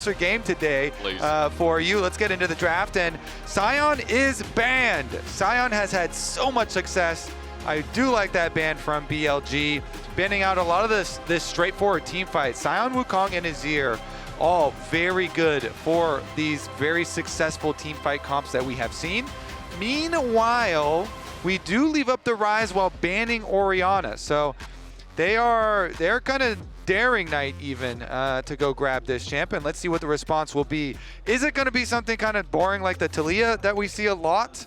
game today for you. Let's get into the draft. And Sion is banned. Sion has had so much success. I do like that ban from BLG, banning out a lot of this straightforward team fight. Sion, Wukong, and Azir, all very good for these very successful team fight comps that we have seen. Meanwhile, we do leave up the Ryze while banning Orianna. So they're kind of daring Knight even to go grab this champion. Let's see what the response will be. Is it going to be something kind of boring like the Talia that we see a lot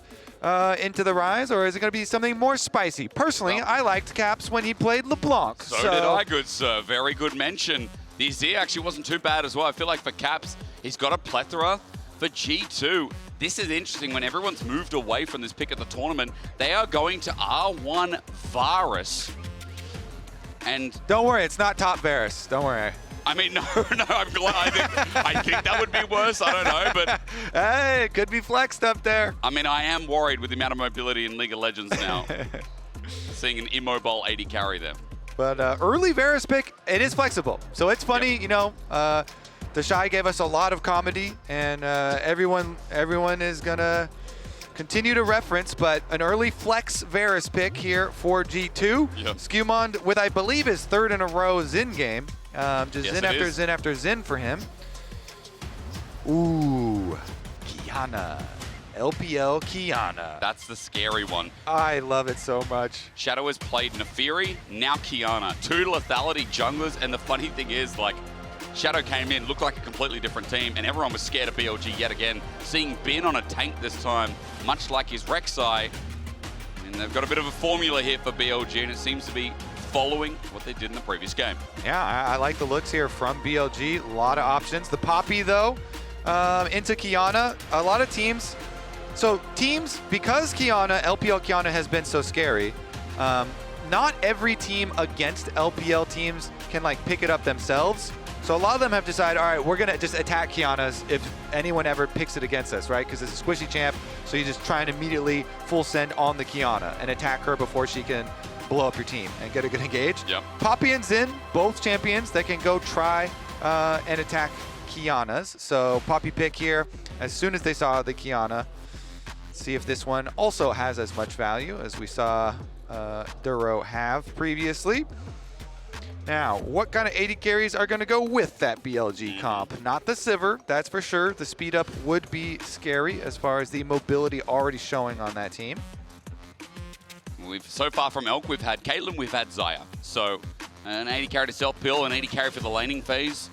into the Ryze, or is it going to be something more spicy? Personally, I liked Caps when he played LeBlanc. So did I, good sir. Very good mention. The Z actually wasn't too bad as well. I feel like for Caps, he's got a plethora. For G2, this is interesting. When everyone's moved away from this pick at the tournament, they are going to R1 Varus. And don't worry, it's not top Varus. Don't worry. I mean, no, I'm glad. I think that would be worse. I don't know, but hey, it could be flexed up there. I mean, I am worried with the amount of mobility in League of Legends now. Seeing an immobile 80 carry there. But early Varus pick, it is flexible. So it's funny, yep. You know, the Shy gave us a lot of comedy, and everyone is gonna continue to reference, but an early flex Varus pick here for G2. Yep. SkewMond with, I believe, his third in a row Xin game. Just yes, Xin after Xin after Xin for him. Ooh, Qiyana. LPL Qiyana. That's the scary one. I love it so much. Shadow has played Nefiri, now Qiyana. Two lethality junglers, and the funny thing is, like, Shadow came in, looked like a completely different team, and everyone was scared of BLG yet again. Seeing Ben on a tank this time, much like his Rek'Sai, and they've got a bit of a formula here for BLG, and it seems to be following what they did in the previous game. Yeah, I like the looks here from BLG. A lot of options. The Poppy, though, into Qiyana. A lot of teams. So teams, because Qiyana, LPL Qiyana has been so scary, not every team against LPL teams can like pick it up themselves. So a lot of them have decided, all right, we're going to just attack Qiyana's if anyone ever picks it against us, right? Because it's a squishy champ, so you just try and immediately full send on the Qiyana and attack her before she can blow up your team and get a good engage. Yep. Poppy and Xin, both champions that can go try and attack Qiyana's. So Poppy pick here as soon as they saw the Qiyana. See if this one also has as much value as we saw Duro have previously. Now, what kind of 80 carries are going to go with that BLG comp? Not the Sivir, that's for sure. The speed up would be scary as far as the mobility already showing on that team. So far from Elk, we've had Caitlyn, we've had Xayah. So an 80 carry to self-pill, an 80 carry for the laning phase.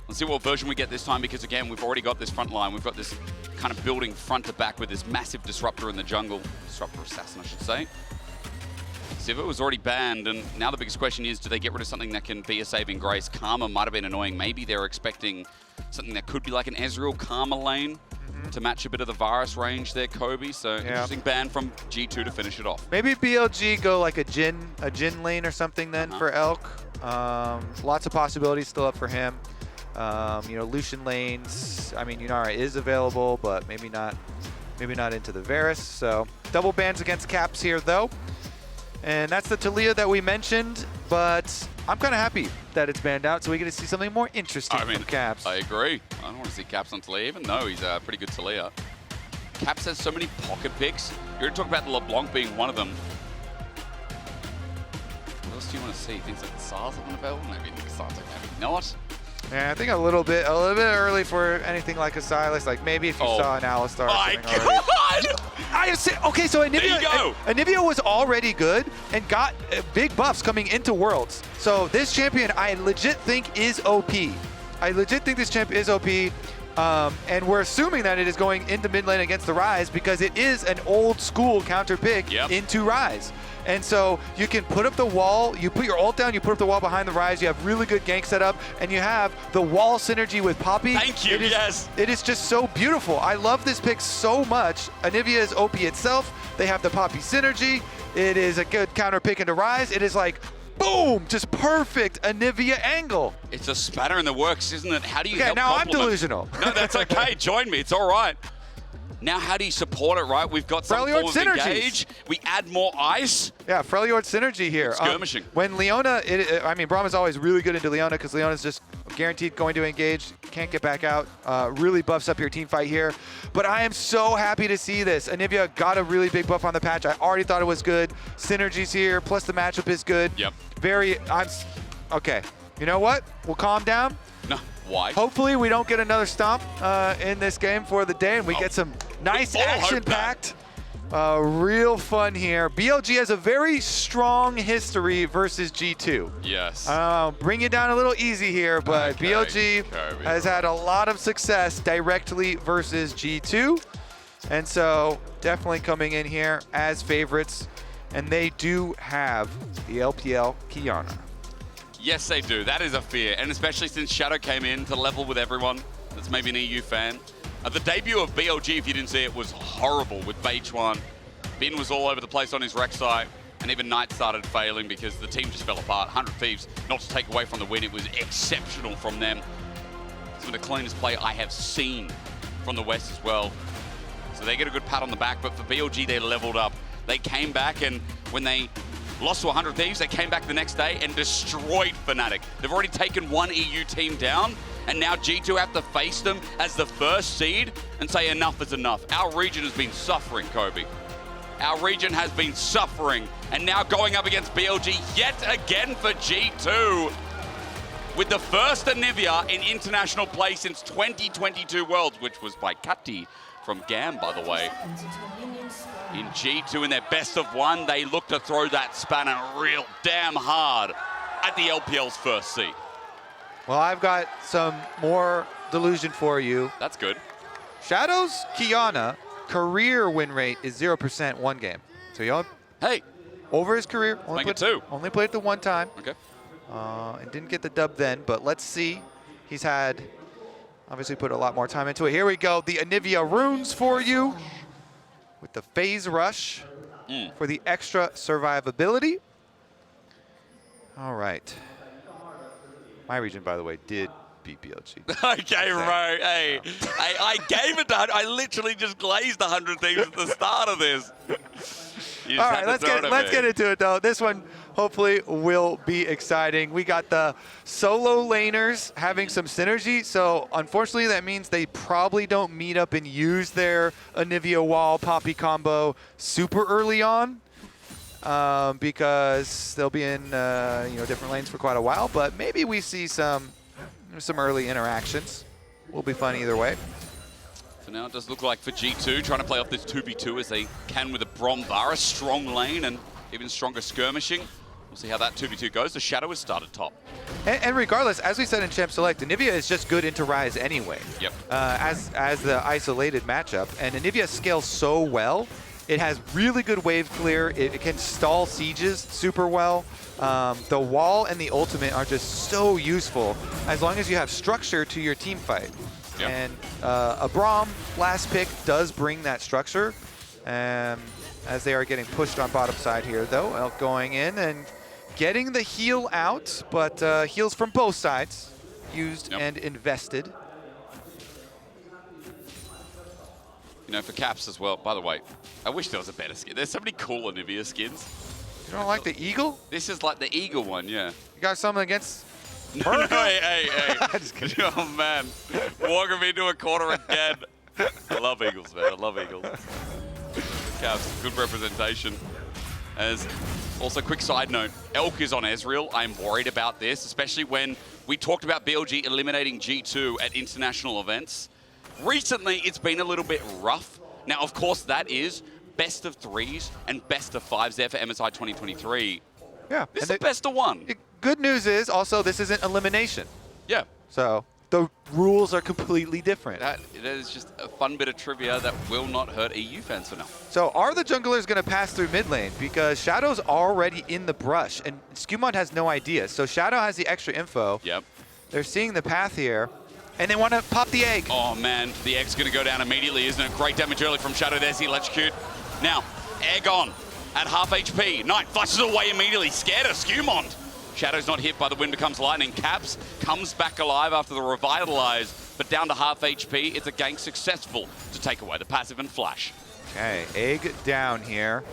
Let's see what version we get this time, because again, we've already got this front line. We've got this kind of building front to back with this massive disruptor in the jungle. Disruptor assassin, I should say. Sivir was already banned, and now the biggest question is, do they get rid of something that can be a saving grace? Karma might have been annoying. Maybe they're expecting something that could be like an Ezreal Karma lane to match a bit of the Varus range there, Kobe. So interesting ban from G2 to finish it off. Maybe BLG go like a Jin lane or something then for Elk. Lots of possibilities still up for him. You know, Lucian lanes. I mean, Yunara is available, but maybe not into the Varus. So double bans against Caps here though. And that's the Talia that we mentioned, but I'm kind of happy that it's banned out, so we get to see something more interesting from Caps. I agree. I don't want to see Caps on Talia, even though he's a pretty good Talia. Caps has so many pocket picks. You're going to talk about the LeBlanc being one of them. What else do you want to see? Things like the SARS on the belt? Maybe Ksante, maybe not. Yeah, I think a little bit early for anything like a Silas. Like maybe if you saw an Alistar. My God! Okay, so Anivia, Anivia was already good and got big buffs coming into Worlds. So this champion, I legit think is OP. I legit think this champ is OP. And we're assuming that it is going into mid lane against the Ryze because it is an old school counter pick into Ryze. And so you can put up the wall, you put your ult down, you put up the wall behind the Ryze, you have really good gank setup, and you have the wall synergy with Poppy. Thank you, yes. It is just so beautiful. I love this pick so much. Anivia is OP itself. They have the Poppy synergy. It is a good counter pick into Ryze. It is like, boom, just perfect Anivia angle. It's a spanner in the works, isn't it? How do you help complement? I'm delusional. No, that's okay. Join me. It's all right. Now how do you support it, right? We've got some Freljord form of engage. We add more ice. Yeah, Freljord synergy here. Skirmishing. When LEona, I mean, Braum is always really good into LEona because LEona's just guaranteed going to engage, can't get back out. Really buffs up your team fight here. But I am so happy to see this. Anivia got a really big buff on the patch. I already thought it was good. Synergies here, plus the matchup is good. Yep. Okay, you know what? We'll calm down. No, why? Hopefully we don't get another stomp in this game for the day and we get some nice action-packed. Real fun here. BLG has a very strong history versus G2. Yes. Bring you down a little easy here, but BLG has had a lot of success directly versus G2. And so definitely coming in here as favorites. And they do have the LPL Qiyana. Yes, they do. That is a fear. And especially since Shadow came in to level with everyone that's maybe an EU fan. The debut of BLG, if you didn't see it, was horrible with Beichuan. Bin was all over the place on his Rek'Sai, and even Knight started failing because the team just fell apart. 100 Thieves, not to take away from the win, it was exceptional from them. Some of the cleanest play I have seen from the West as well. So they get a good pat on the back, but for BLG, they leveled up. They came back, and when they lost to 100 Thieves, they came back the next day and destroyed Fnatic. They've already taken one EU team down, and now G2 have to face them as the first seed and say enough is enough. Our region has been suffering, Kobe. Our region has been suffering, and now going up against BLG yet again for G2 with the first Anivia in international play since 2022 Worlds, which was by Kati from GAM, by the way. In G2 in their best of one, they look to throw that spanner real damn hard at the LPL's first seed. Well, I've got some more delusion for you. That's good. Shadow's Qiyana career win rate is 0% one game. So he over his career, only played it the one time. Okay. And didn't get the dub then, but let's see. He's had, obviously put a lot more time into it. Here we go, the Anivia runes for you with the phase rush for the extra survivability. All right. My region, by the way, did beat BLG. Okay, right. Hey, I gave it to 100. I literally just glazed 100 things at the start of this. All right, let's get into it, though. This one hopefully will be exciting. We got the solo laners having some synergy, so unfortunately that means they probably don't meet up and use their Anivia wall Poppy combo super early on. Because they'll be in different lanes for quite a while, but maybe we see some early interactions. Will be fun either way. For now, it does look like for G2 trying to play off this 2v2 as they can with a Braum Varus, strong lane and even stronger skirmishing. We'll see how that 2v2 goes. The Shadow has started top. And regardless, as we said in Champ Select, Anivia is just good into Ryze anyway. Yep. As the isolated matchup, and Anivia scales so well. It has really good wave clear. It can stall sieges super well. The wall and the ultimate are just so useful as long as you have structure to your team fight. Yep. And a Braum last pick does bring that structure. As they are getting pushed on bottom side here, though, Elk going in and getting the heal out, but heals from both sides used and invested. You know, for Caps as well, by the way, I wish there was a better skin. There's so many cool Anivia skins. You don't like the Eagle? This is like the Eagle one, yeah. You got something against No, hey. Just kidding. Oh, man. Walking me into a corner again. I love Eagles, man. I love Eagles. Caps, good representation. As also, quick side note, Elk is on Ezreal. I'm worried about this, especially when we talked about BLG eliminating G2 at international events. Recently, it's been a little bit rough. Now, of course, that is best of 3s and best of 5s there for MSI 2023. Yeah. This is the best of 1. Good news is also this isn't elimination. Yeah. So the rules are completely different. That is just a fun bit of trivia that will not hurt EU fans for now. So are the junglers going to pass through mid lane? Because Shadow's already in the brush, and SkewMond has no idea. So Shadow has the extra info. Yep. They're seeing the path here, and they want to pop the egg. Oh, man. The egg's going to go down immediately, isn't it? Great damage early from Shadow. There's the electrocute. Now, egg on at half HP. Knight flushes away immediately. Scared of SkewMond. Shadow's not hit by the wind becomes lightning. Caps comes back alive after the revitalize. but down to half HP. It's a gank successful to take away the passive and flash. Okay, egg down here.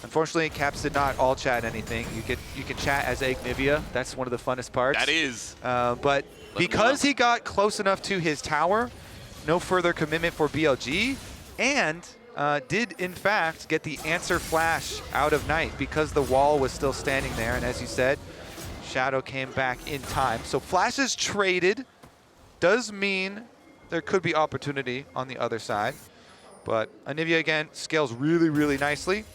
Unfortunately, Caps did not all chat anything. You can chat as Anivia. That's one of the funnest parts. That is. But because he got close enough to his tower, no further commitment for BLG, and did in fact get the answer flash out of Knight because the wall was still standing there. And as you said, Shadow came back in time. So flashes traded does mean there could be opportunity on the other side. But Anivia, again, scales really, really nicely.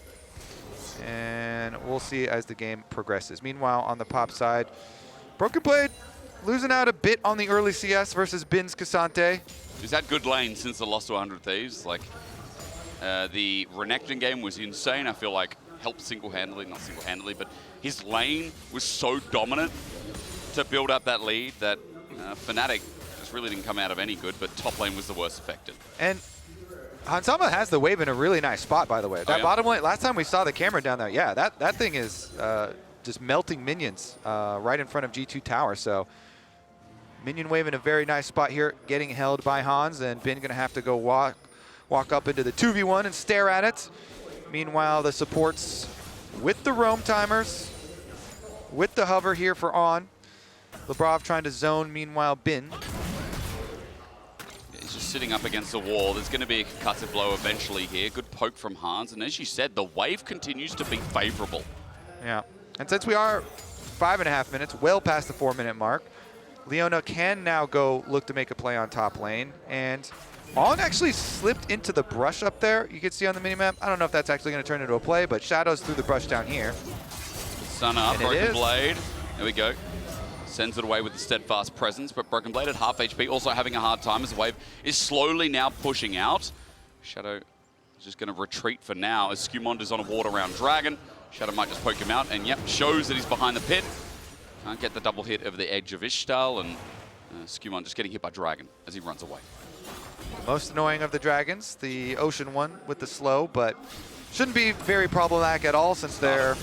And we'll see as the game progresses. Meanwhile, on the pop side, Broken Blade losing out a bit on the early CS versus Bin's Ksante. He's had good lane since the loss to 100 Thieves. Like, the Renekton game was insane. I feel like helped single-handedly, not single-handedly, but his lane was so dominant to build up that lead that Fnatic just really didn't come out of any good, but top lane was the worst affected. And Hansama has the wave in a really nice spot, by the way. That bottom lane, last time we saw the camera down there, yeah, that thing is just melting minions right in front of G2 tower. So minion wave in a very nice spot here, getting held by Hans, and Bin gonna have to go walk up into the 2v1 and stare at it. Meanwhile, the supports with the roam timers, with the hover here for On. Labrov trying to zone, meanwhile Bin. He's just sitting up against the wall. There's going to be a concussive blow eventually here. Good poke from Hans. And as you said, the wave continues to be favorable. Yeah. And since we are 5.5 minutes, well past the 4-minute mark, LEona can now go look to make a play on top lane. And On actually slipped into the brush up there. You can see on the minimap. I don't know if that's actually going to turn into a play, but Shadows through the brush down here. Sun up, Broken Blade. There we go. Sends it away with the steadfast presence, but Broken Blade at half HP, also having a hard time as the wave is slowly now pushing out. Shadow is just going to retreat for now as SkewMond is on a ward around Dragon. Shadow might just poke him out, and yep, shows that he's behind the pit. Can't get the double hit over the edge of Ishtal, and SkewMond just getting hit by Dragon as he runs away. Most annoying of the Dragons, the Ocean one with the slow, but shouldn't be very problematic at all since they're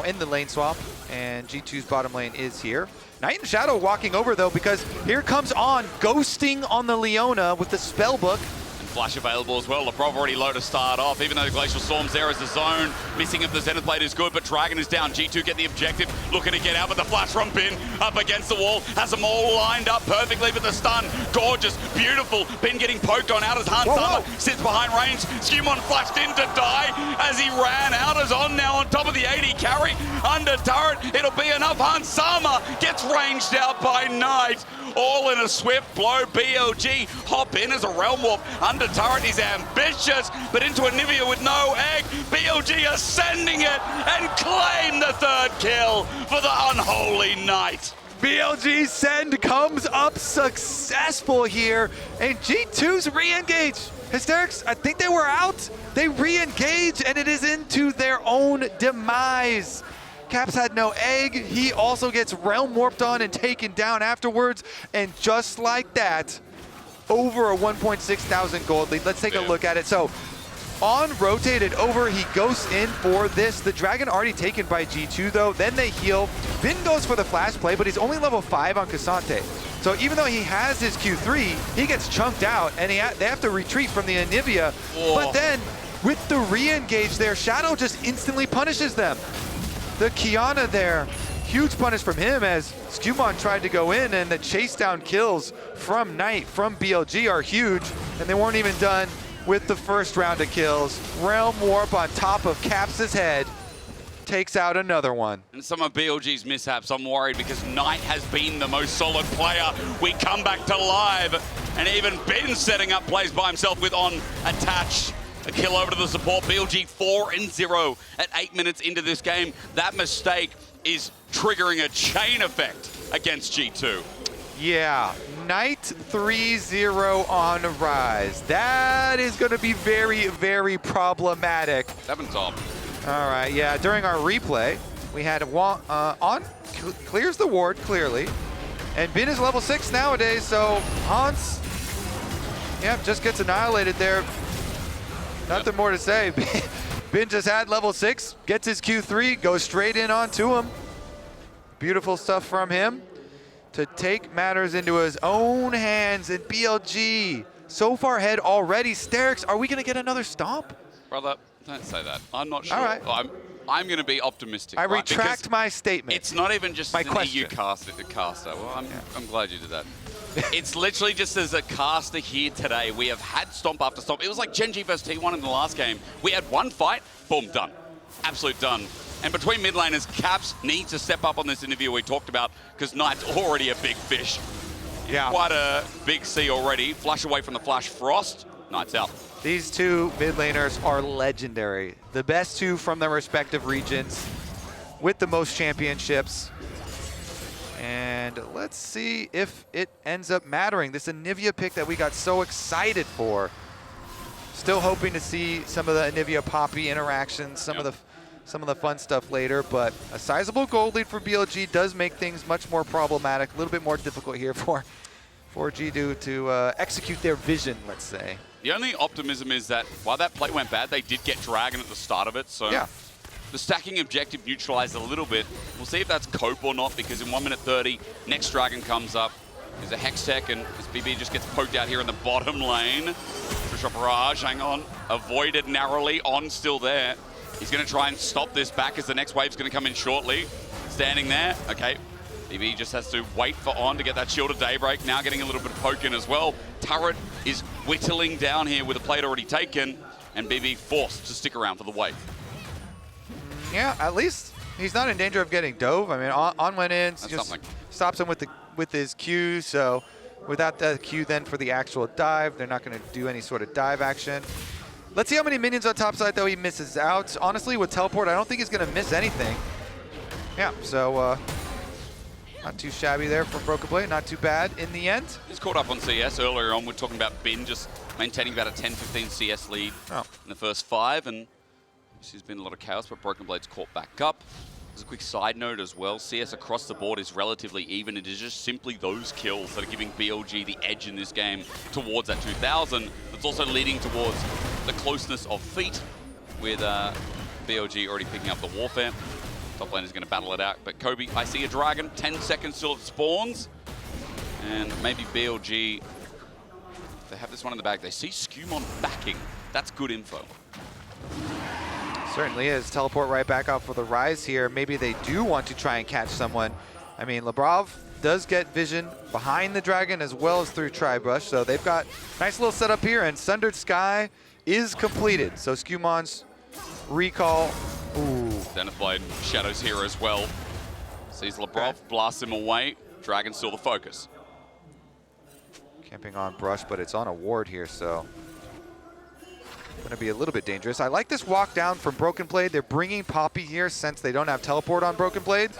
in the lane swap, and G2's bottom lane is here. Knight and Shadow walking over though, because here comes On, ghosting on the LEona with the spellbook. And flash available as well. Labrov already low to start off, even though the Glacial Storm's there as the zone. Missing of the Zenith Blade is good, but Dragon is down. G2 get the objective, looking to get out, but the flash from Bin up against the wall, has them all lined up perfectly for the stun. Gorgeous, beautiful. Bin getting poked on out as Hansama sits behind range. SkewMond flashed in to die as he ran out as On now on top of the AD carry. Under turret, it'll be enough. Hansama gets ranged out by Knight. All in a swift blow. BLG hop in as a Realm Warp. Under turret, he's ambitious, but into Anivia with no egg. BLG are sending it and claim the third kill for the unholy Knight. BLG send comes up successful here, and G2's re-engage. Hysterics, I think they were out. They re-engage, and it is into their own demise. Caps had no egg. He also gets Realm Warped on and taken down afterwards. And just like that, over a 1,600 gold lead. Let's take a look at it. So, On rotated over. He goes in for this. The Dragon already taken by G2 though. Then they heal. Bin goes for the flash play, but he's only level 5 on Ksante. So even though he has his Q3, he gets chunked out, and they have to retreat from the Anivia. Whoa. But then, with the re-engage there, Shadow just instantly punishes them. The Qiyana there, huge punish from him as SkewMond tried to go in, and the chase down kills from Knight, from BLG are huge, and they weren't even done with the first round of kills. Realm Warp on top of Caps' head takes out another one. And some of BLG's mishaps, I'm worried because Knight has been the most solid player. We come back to live, and even Bin setting up plays by himself with On attached. A kill over to the support. BLG 4-0 at 8 minutes into this game. That mistake is triggering a chain effect against G2. Yeah, Knight 3-0 on Ryze. That is going to be very, very problematic. 7 top. All right, yeah, during our replay, we had On clears the ward, clearly. And Bin is level 6 nowadays, so Hans, just gets annihilated there. Nothing more to say. Bin just had level 6, gets his Q3, goes straight in onto him. Beautiful stuff from him. to take matters into his own hands, and BLG so far ahead already. Hysterics, are we going to get another stomp? Brother, don't say that. I'm not sure. All right. I'm going to be optimistic. I right? retract my statement. It's not even just my an question. EU caster. Well, I'm glad you did that. It's literally just as a caster here today, we have had stomp after stomp. It was like Gen G versus T1 in the last game. We had one fight, boom, done. Absolute done. And between mid laners, Caps needs to step up on this interview we talked about because Knight's already a big fish. Yeah. Quite a big C already. Flush away from the Flash Frost. Knight's out. These two mid laners are legendary. The best two from their respective regions with the most championships. And let's see if it ends up mattering. This Anivia pick that we got so excited for. Still hoping to see some of the Anivia Poppy interactions, some of the fun stuff later, but a sizable gold lead for BLG does make things much more problematic, a little bit more difficult here for G2 to execute their vision, let's say. The only optimism is that while that play went bad, they did get Dragon at the start of it, so yeah. The stacking objective neutralized a little bit. We'll see if that's cope or not, because in 1 minute 30, next Dragon comes up. There's a Hex Tech, and this BB just gets poked out here in the bottom lane. Trisha Barrage, hang on. Avoided narrowly, on still there. He's going to try and stop this back as the next wave's going to come in shortly. Standing there, okay. BB just has to wait for On to get that Shield of Daybreak. Now getting a little bit of poke in as well. Turret is whittling down here with a plate already taken, and BB forced to stick around for the wave. Yeah, at least he's not in danger of getting dove. I mean, On went in, just stops him with his Q, so without the Q then for the actual dive, they're not going to do any sort of dive action. Let's see how many minions on top side, though, he misses out. Honestly, with teleport, I don't think he's going to miss anything. Yeah, so not too shabby there from Broken Blade, not too bad in the end. He's caught up on CS earlier on. We're talking about Bin just maintaining about a 10-15 CS lead in the first 5, and there's been a lot of chaos, but Broken Blade's caught back up. As a quick side note as well, CS across the board is relatively even. It is just simply those kills that are giving BLG the edge in this game towards that 2,000. That's also leading towards the closeness of feet, with BLG already picking up the Warfare. Top lane is going to battle it out, but Kobe, I see a Dragon, 10 seconds till it spawns. And maybe BLG, if they have this one in the bag, they see SkewMond backing. That's good info. Certainly is. Teleport right back out for the Ryze here. Maybe they do want to try and catch someone. I mean, Labrov does get vision behind the Dragon as well as through Tri-Brush, so they've got a nice little setup here, and Sundered Sky is completed. So SkewMond's recall. Ooh. Zenith Blade shadows here as well. Sees Labrov, blasts him away. Dragon's still the focus. Camping on Brush, but it's on a ward here, so going to be a little bit dangerous. I like this walk down from Broken Blade. They're bringing Poppy here since they don't have teleport on Broken Blade.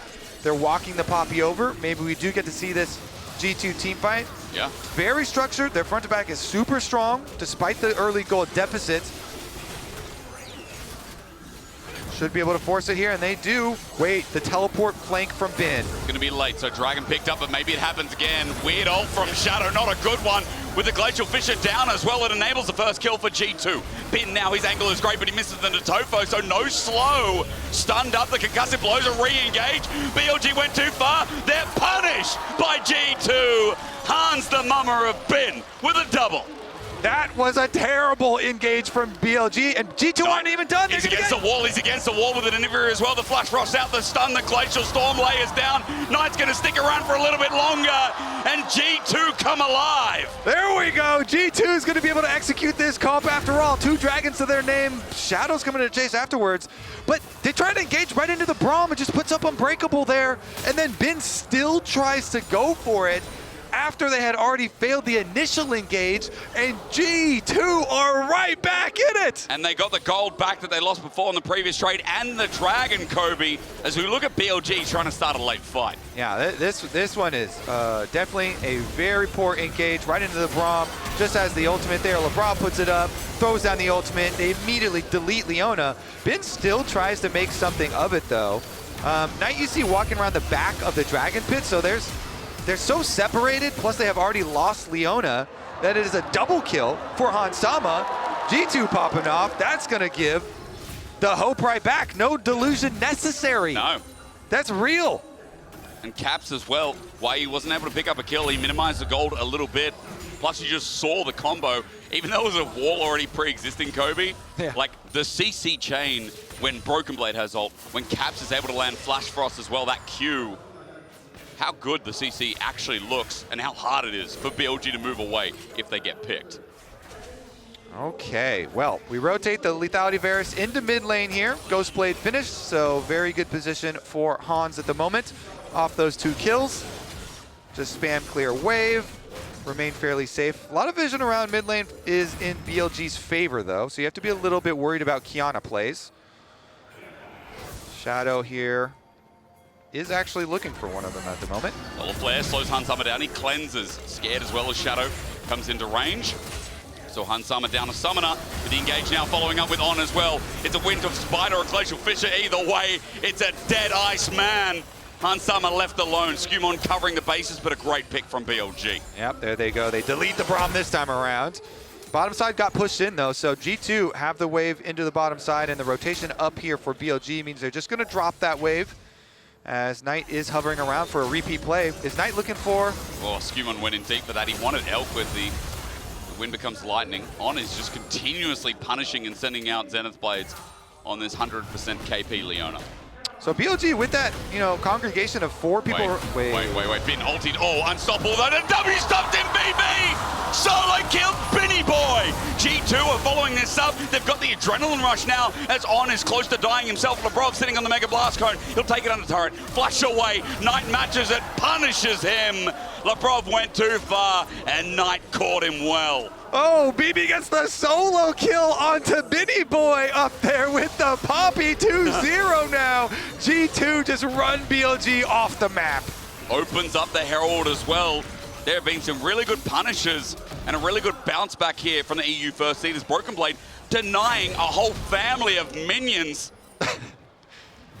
They're walking the Poppy over. Maybe we do get to see this G2 team fight. Yeah. Very structured. Their front to back is super strong despite the early goal deficit. Should be able to force it here, and they do. Wait, the teleport flank from Bin. Going to be late, so Dragon picked up, but maybe it happens again. Weird ult from Shadow, not a good one. With the Glacial Fissure down as well, it enables the first kill for G2. Bin now, his angle is great, but he misses the Natofo, so no slow. Stunned up, the concussive blows are re-engaged. BLG went too far. They're punished by G2. Hans the mummer of Bin with a double. That was a terrible engage from BLG, and G2 aren't even done. He's against the wall, he's against the wall with an Anivia as well. The Flash Frost out, the stun, the Glacial Storm layers down. Knight's gonna stick around for a little bit longer, and G2 come alive. There we go, G2 is gonna be able to execute this comp after all. 2 dragons to their name, Shadow's coming to chase afterwards, but they try to engage right into the Braum and just puts up Unbreakable there, and then Bin still tries to go for it after they had already failed the initial engage, and G2 are right back in it! And they got the gold back that they lost before in the previous trade, and the Dragon, Kobe, as we look at BLG trying to start a late fight. Yeah, this one is definitely a very poor engage right into the Braum, just as the ultimate there. Labrov puts it up, throws down the ultimate, they immediately delete LEona. Bin still tries to make something of it though. Knight you see walking around the back of the Dragon Pit, so they're so separated, plus they have already lost LEona, that it is a double kill for Hansama. G2 popping off, that's gonna give the hope right back. No delusion necessary. No. That's real. And Caps as well, why he wasn't able to pick up a kill, he minimized the gold a little bit. Plus you just saw the combo, even though it was a wall already pre-existing Kobe, like the CC chain when Broken Blade has ult, when Caps is able to land Flash Frost as well, that Q, how good the CC actually looks and how hard it is for BLG to move away if they get picked. Okay, well, we rotate the Lethality Varus into mid lane here. Ghost Blade finished, so very good position for Hans at the moment. Off those 2 kills, just spam clear wave, remain fairly safe. A lot of vision around mid lane is in BLG's favor though, so you have to be a little bit worried about Qiyana plays. Shadow here is actually looking for one of them at the moment. Well, a flare slows Hansama down, he cleanses, scared as well as Shadow comes into range. So Hansama down a summoner, with the engage now following up with On as well. It's a Wind of Spider or a Glacial Fissure, either way, it's a dead ice man. Hansama left alone, SkewMond covering the bases, but a great pick from BLG. Yep, there they go. They delete the Braum this time around. Bottom side got pushed in though, so G2 have the wave into the bottom side, and the rotation up here for BLG means they're just gonna drop that wave as Knight is hovering around for a repeat play. Is Knight looking for? Oh, SkewMond went in deep for that. He wanted Elk with the wind becomes lightning. On is just continuously punishing and sending out Zenith Blades on this 100% KP LEona. So BLG with that, you know, congregation of 4 people. Wait. Bin ulted. Oh, unstoppable. That a W stuffed in BB. Solo killed Binny Boy. G2 are following this up. They've got the adrenaline rush now as On is close to dying himself. Labrov sitting on the Mega Blast Cone. He'll take it under turret. Flash away. Knight matches it. Punishes him. Labrov went too far and Knight caught him well. Oh, BB gets the solo kill onto Binny Boy up there with the Poppy 2-0 now. G2 just run BLG off the map. Opens up the Herald as well. There have been some really good punishes and a really good bounce back here from the EU first seed as Broken Blade denying a whole family of minions.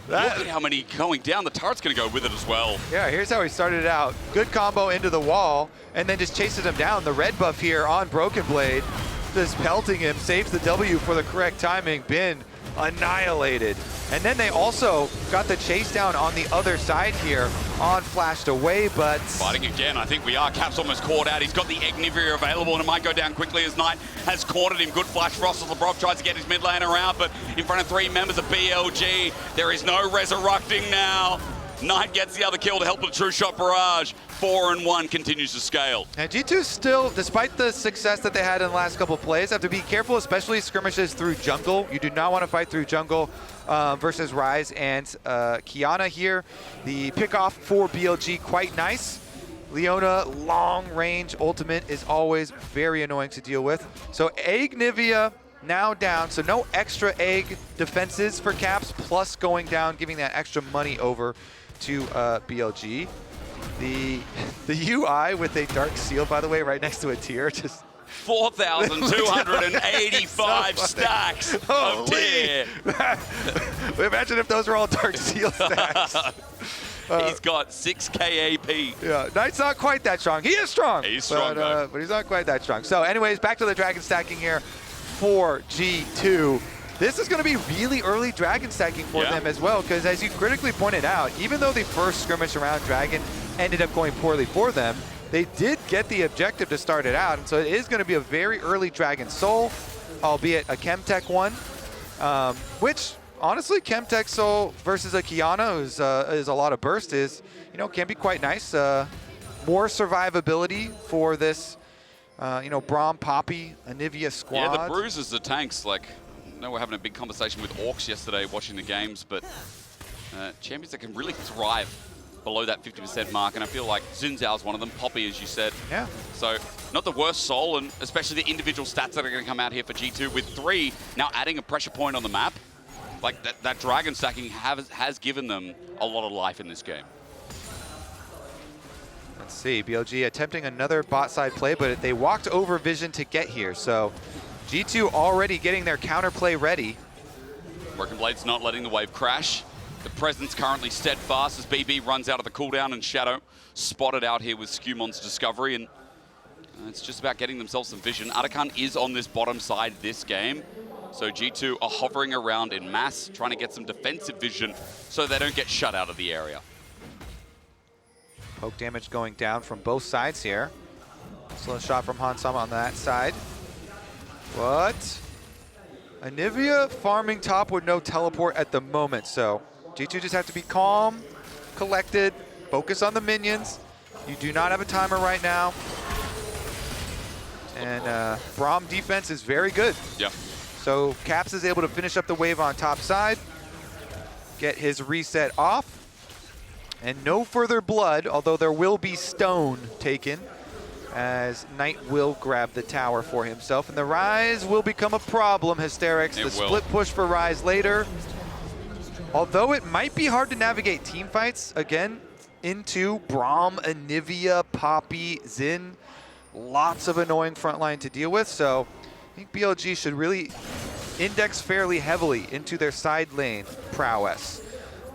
Look at how many going down. The turret's going to go with it as well. Yeah, here's how he started it out. Good combo into the wall, and then just chases him down. The red buff here on Broken Blade, just pelting him, saves the W for the correct timing. Bin annihilated. And then they also got the chase down on the other side here. On flashed away, but... Fighting again, I think we are. Cap's almost caught out. He's got the Anivia available, and it might go down quickly as Knight has cornered him. Good flash frost as Labrov tries to get his mid laner out, but in front of 3 members of BLG, there is no resurrecting now. Knight gets the other kill to help with the True Shot Barrage. 4-1 continues to scale. And G2 still, despite the success that they had in the last couple of plays, have to be careful, especially skirmishes through jungle. You do not want to fight through jungle versus Ryze and Qiyana here. The pickoff for BLG, quite nice. LEona, long range ultimate is always very annoying to deal with. So Anivia now down, so no extra egg defenses for Caps, plus going down, giving that extra money over to BLG. The UI with a dark seal, by the way, right next to a tier, just 4,285 stacks of tier. Imagine if those were all dark seal stacks. He's got 6k AP. Yeah, Knight's not quite that strong. He is strong. He's strong, but he's not quite that strong. So anyways, back to the dragon stacking here for G2. This is going to be really early dragon stacking for them as well, because as you critically pointed out, even though the first skirmish around dragon ended up going poorly for them, they did get the objective to start it out, and so it is going to be a very early Dragon Soul, albeit a Chemtech one, which honestly, Chemtech Soul versus a Qiyana, who's is a lot of burst, is, you know, can be quite nice. More survivability for this, you know, Braum, Poppy, Anivia squad. Yeah, the bruises, the tanks, like, I know we're having a big conversation with Orcs yesterday watching the games, but champions that can really thrive below that 50% mark, and I feel like Xin Zhao is one of them, Poppy, as you said. Yeah. So, not the worst soul, and especially the individual stats that are going to come out here for G2, with 3 now adding a pressure point on the map. Like, that dragon stacking has given them a lot of life in this game. Let's see, BLG attempting another bot side play, but they walked over vision to get here, so G2 already getting their counterplay ready. Broken Blade's not letting the wave crash. The presence currently steadfast as BB runs out of the cooldown, and Shadow spotted out here with SkewMond's discovery, and it's just about getting themselves some vision. Atakan is on this bottom side this game, so G2 are hovering around in mass, trying to get some defensive vision so they don't get shut out of the area. Poke damage going down from both sides here. Slow shot from Hansama on that side. What? Anivia farming top with no teleport at the moment, so G2 just have to be calm, collected, focus on the minions. You do not have a timer right now. And Braum defense is very good. Yeah. So Caps is able to finish up the wave on top side, get his reset off, and no further blood, although there will be stone taken, as Knight will grab the tower for himself. And the Ryze will become a problem, Hysterics. The split push for Ryze later. Although it might be hard to navigate team fights, again, into Braum, Anivia, Poppy, Xin. Lots of annoying frontline to deal with, so I think BLG should really index fairly heavily into their side lane prowess.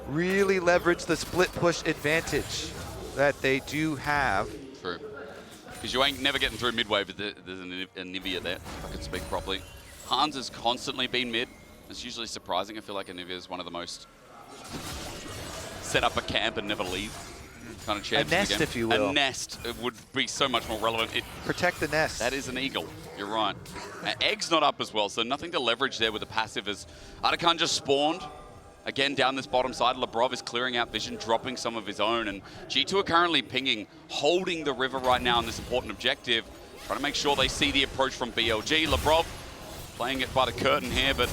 Really leverage the split push advantage that they do have. True. Because you ain't never getting through mid-wave if there's an Anivia there, if I can speak properly. Hans has constantly been mid. It's usually surprising. I feel like Anivia is one of the most set up a camp and never leave kind of champs. A nest, if you will. A nest. It would be so much more relevant. Protect the nest. That is an eagle. You're right. Egg's not up as well, so nothing to leverage there with the passive as Arakan just spawned. Again, down this bottom side, Labrov is clearing out vision, dropping some of his own, and G2 are currently pinging, holding the river right now on this important objective, trying to make sure they see the approach from BLG. Labrov playing it by the curtain here, but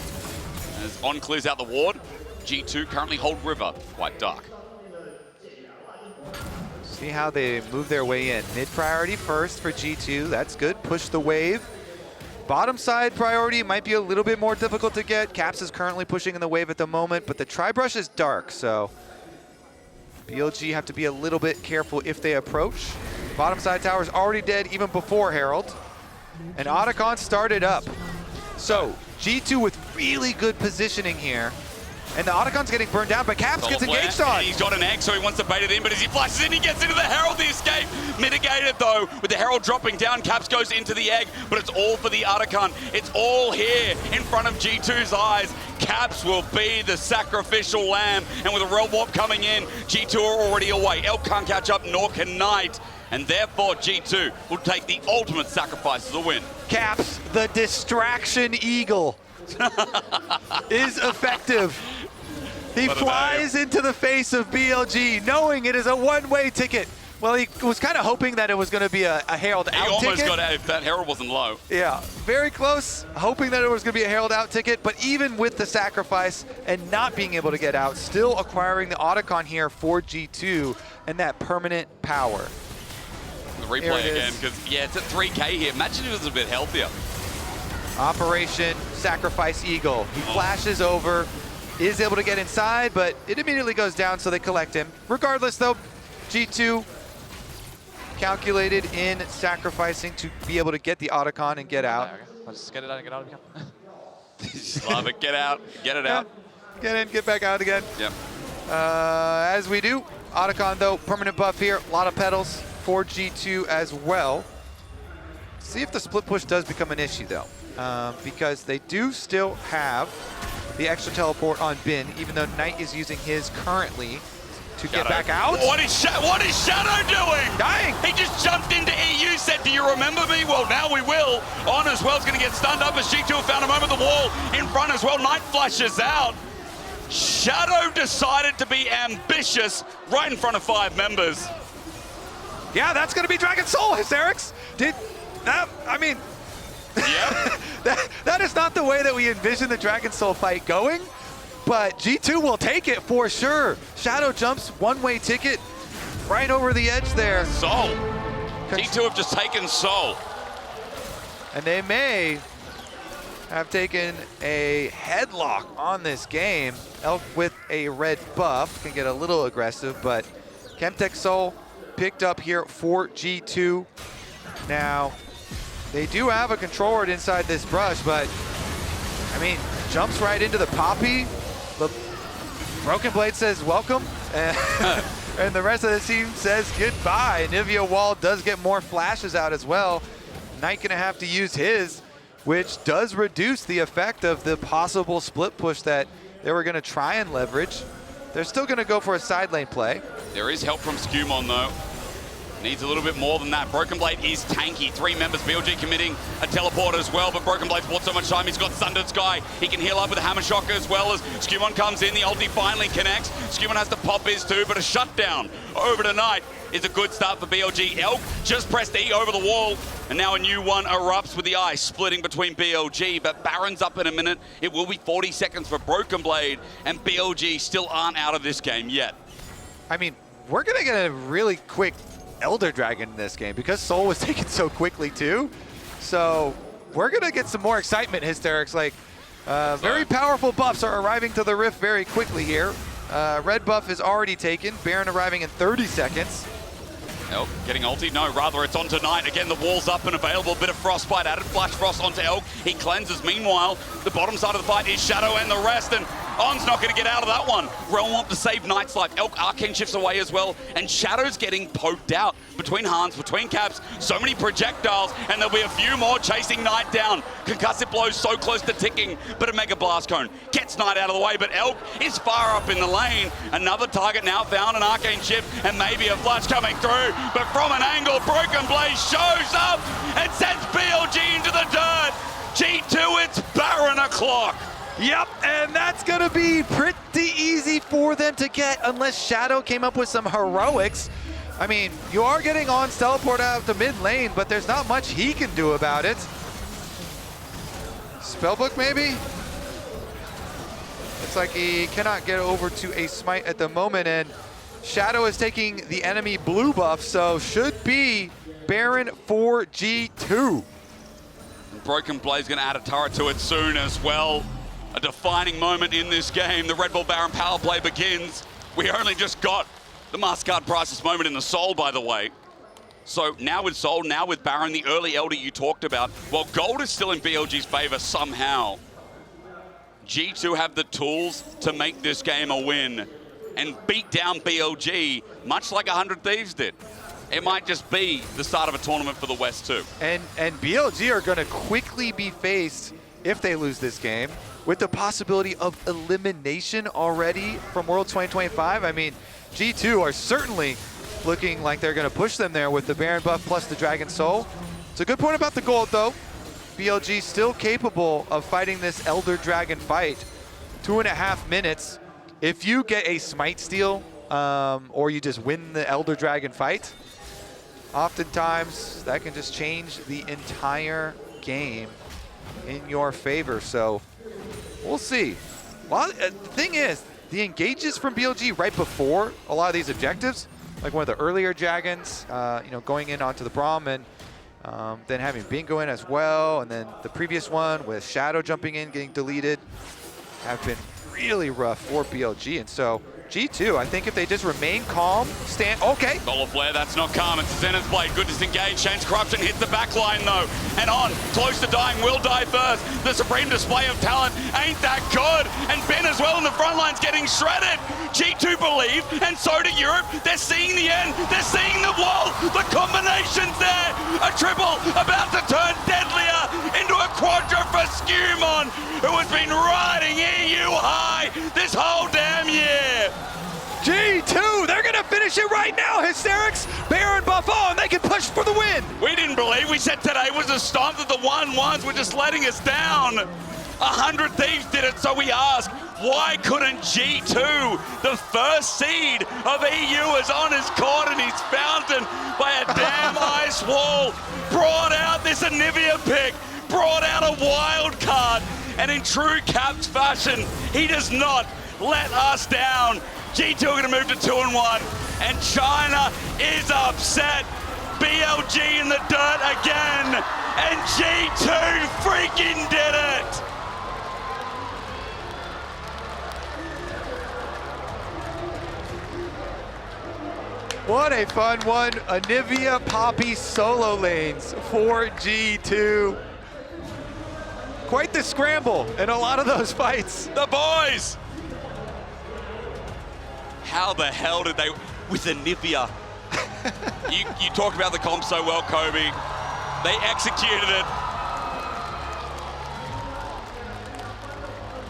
as On clears out the ward, G2 currently hold river, quite dark. See how they move their way in. Mid priority first for G2, that's good, push the wave. Bottom side priority might be a little bit more difficult to get. Caps is currently pushing in the wave at the moment, but the tri-brush is dark, so BLG have to be a little bit careful if they approach. Bottom side tower is already dead even before Herald. And Otacon started up. So G2 with really good positioning here. And the Otacon's getting burned down, but Caps gets engaged on. He's got an egg, so he wants to bait it in, but as he flashes in, he gets into the Herald. The escape mitigated, though, with the Herald dropping down. Caps goes into the egg, but it's all for the Otacon. It's all here in front of G2's eyes. Caps will be the sacrificial lamb, and with a Realm Warp coming in, G2 are already away. Elk can't catch up, nor can Knight, and therefore G2 will take the ultimate sacrifice as a win. Caps, the distraction eagle, is effective. He flies into the face of BLG, knowing it is a one-way ticket. Well, he was kind of hoping that it was going to be a Herald out ticket. He almost got out if that Herald wasn't low. Yeah, very close, hoping that it was going to be a Herald out ticket, but even with the sacrifice and not being able to get out, still acquiring the Otacon here for G2 and that permanent power. The replay again, because, yeah, it's at 3K here. Imagine if it was a bit healthier. Operation Sacrifice Eagle. He flashes over, is able to get inside, but it immediately goes down, so they collect him. Regardless, though, G2 calculated in sacrificing to be able to get the Otacon and get out. I'll just get it out and get out again. Just love it. Get out. Get it out. Get in, get back out again. Yep. As we do, Otacon, though, permanent buff here. A lot of petals for G2 as well. See if the split push does become an issue, though, because they do still have the extra teleport on Bin, even though Knight is using his currently to get back out. What is Shadow doing? Dying! He just jumped into EU, said, do you remember me? Well, now we will. On as well is going to get stunned up as G2 found him over the wall in front as well. Knight flashes out. Shadow decided to be ambitious right in front of 5 members. Yeah, that's going to be Dragon Soul, Hysterics. I mean, yep. that is not the way that we envision the Dragon Soul fight going, but G2 will take it for sure. Shadow jumps, one-way ticket right over the edge there. Soul. G2 have just taken Soul. And they may have taken a headlock on this game. Elk with a red buff can get a little aggressive, but Chemtech Soul picked up here for G2. Now, they do have a control ward inside this brush, but, I mean, jumps right into the Poppy. The Broken Blade says welcome, and the rest of the team says goodbye. Anivia Wall does get more flashes out as well. Knight gonna have to use his, which does reduce the effect of the possible split push that they were gonna try and leverage. They're still gonna go for a side lane play. There is help from SkewMond though. Needs a little bit more than that. Broken Blade is tanky. 3 members, BLG committing a teleport as well, but Broken Blade's bought so much time. He's got Sundered Sky. He can heal up with a Hammer Shock as well as SkewMond comes in. The ulti finally connects. SkewMond has to pop his too, but a shutdown over tonight is a good start for BLG. Elk just pressed E over the wall, and now a new one erupts with the ice splitting between BLG, but Baron's up in a minute. It will be 40 seconds for Broken Blade, and BLG still aren't out of this game yet. I mean, we're going to get a really quick Elder Dragon in this game because Soul was taken so quickly too. So we're going to get some more excitement, Hysterics. Like, very powerful buffs are arriving to the Rift very quickly here. Red buff is already taken. Baron arriving in 30 seconds. Elk getting ulti? No, rather it's on tonight. Again, the wall's up and available. Bit of Frostbite added. Flash Frost onto Elk. He cleanses. Meanwhile, the bottom side of the fight is Shadow and the rest, and On's not going to get out of that one. Realm want to save Knight's life. Elk Arcane shifts away as well, and Shadow's getting poked out between Hans, between Caps. So many projectiles, and there'll be a few more chasing Knight down. Concussive blows so close to ticking, but a Mega Blast Cone gets Knight out of the way, but Elk is far up in the lane. Another target now found, an Arcane shift, and maybe a flash coming through, but from an angle, Broken Blade shows up and sends BLG into the dirt. G2, it's Baron o'clock. Yep, and that's going to be pretty easy for them to get unless Shadow came up with some heroics. I mean, you are getting On's teleport out to mid lane, but there's not much he can do about it. Spellbook maybe? Looks like he cannot get over to a smite at the moment, and Shadow is taking the enemy blue buff, so should be Baron for G2. Broken Blade's going to add a turret to it soon as well. A defining moment in this game. The Red Bull Baron power play begins. We only just got the Mastercard Priceless moment in the Soul, by the way. So now with Soul, now with Baron, the early Elder you talked about, while gold is still in BLG's favor somehow, G2 have the tools to make this game a win and beat down BLG, much like 100 Thieves did. It might just be the start of a tournament for the West too. And BLG are going to quickly be faced, if they lose this game, with the possibility of elimination already from World 2025. I mean, G2 are certainly looking like they're going to push them there with the Baron buff plus the Dragon Soul. It's a good point about the gold, though. BLG still capable of fighting this Elder Dragon fight. 2.5 minutes. If you get a smite steal, or you just win the Elder Dragon fight, oftentimes that can just change the entire game in your favor. So we'll see. Well, the thing is, the engages from BLG right before a lot of these objectives, like one of the earlier Dragons, you know, going in onto the Braum, and then having Bingo in as well, and then the previous one with Shadow jumping in, getting deleted, have been really rough for BLG. And so G2, I think if they just remain calm, okay. Solar Flare, that's not calm. It's Zenith's Blade. Good disengage. Change Corruption hits the back line though. And On, close to dying, will die first. The supreme display of talent ain't that good. And Ben as well in the front line's getting shredded. G2 believe, and so do Europe. They're seeing the end. They're seeing the wall. The combination's there. A triple about to turn deadlier into a quadra for SkewMond, who has been riding EU high this whole damn year. G2, they're gonna finish it right now, Hysterics. Baron buff on, they can push for the win. We didn't believe, we said today was a stomp that the 1-1s were just letting us down. 100 Thieves did it, so we ask, why couldn't G2, the first seed of EU, is on his court and he's fountain by a damn ice wall, brought out this Anivia pick, brought out a wild card, and in true Caps fashion, he does not let us down. G2 are going to move to 2-1, and China is upset. BLG in the dirt again, and G2 freaking did it. What a fun one. Anivia Poppy solo lanes for G2. Quite the scramble in a lot of those fights. The boys! How the hell did they, with Anivia? you talk about the comp so well, Kobe. They executed it.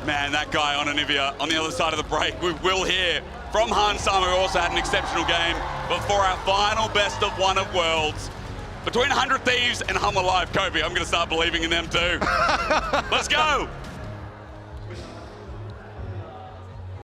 Man, that guy on Anivia on the other side of the break with Will here. from Hansama, who also had an exceptional game. But for our final best of one of Worlds, between 100 Thieves and Hum Alive Kobe, I'm going to start believing in them too. Let's go.